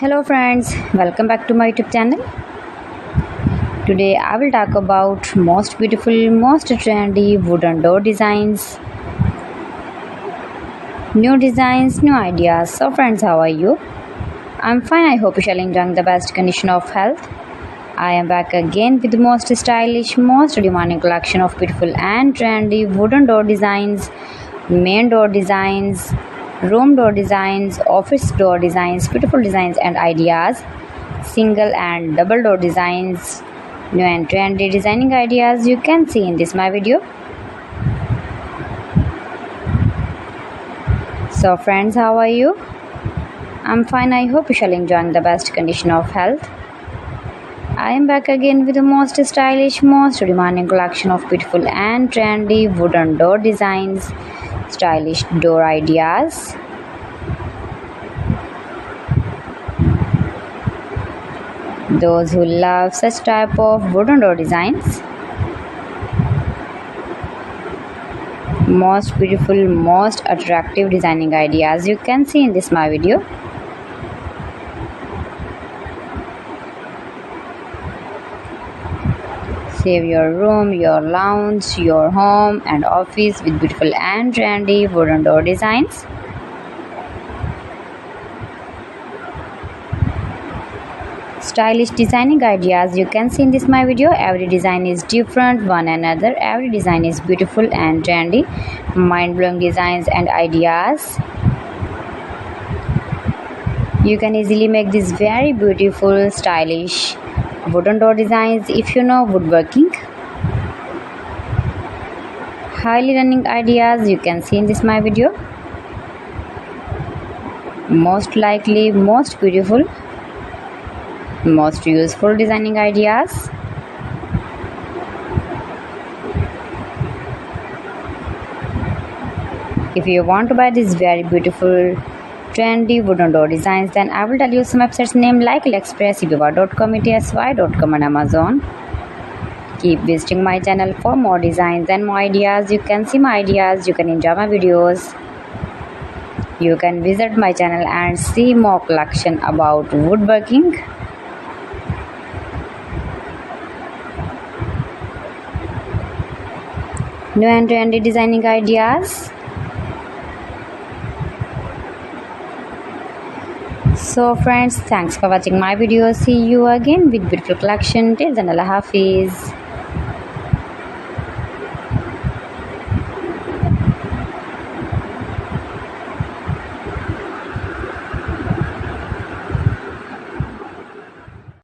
Hello friends, welcome back to my YouTube channel. Today I will talk about most beautiful, most trendy wooden door designs. New designs, new ideas. So friends, how are you? I'm fine. I hope you shall enjoy the best condition of health. I am back again with the most stylish, most demanding collection of beautiful and trendy wooden door designs, main door designs, room door designs, office door designs, beautiful designs and ideas, single and double door designs, new and trendy designing ideas you can see in this my video. So friends, how are you? I'm fine. I hope you shall enjoy the best condition of health. I am back again with the most stylish, most demanding collection of beautiful and trendy wooden door designs, stylish door ideas. Those who love such type of wooden door designs, most beautiful, most attractive designing ideas you can see in this my video. Save your room, your lounge, your home and office with beautiful and trendy wooden door designs. Stylish designing ideas you can see in this my video. Every design is different one another. Every design is beautiful and trendy, mind-blowing designs and ideas. You can easily make these very beautiful, stylish wooden door designs if you know woodworking. Highly running ideas you can see in this my video. Most likely, most beautiful, most useful designing ideas. If you want to buy these very beautiful trendy wooden door designs, then I will tell you some websites name like AliExpress, eBay.com, etsy.com and Amazon. Keep visiting my channel for more designs and more ideas. You can see my ideas, you can enjoy my videos. You can visit my channel and see more collection about woodworking. New and trendy designing ideas. So friends, thanks for watching my video. See you again with beautiful collection. Till then, Allah Hafiz.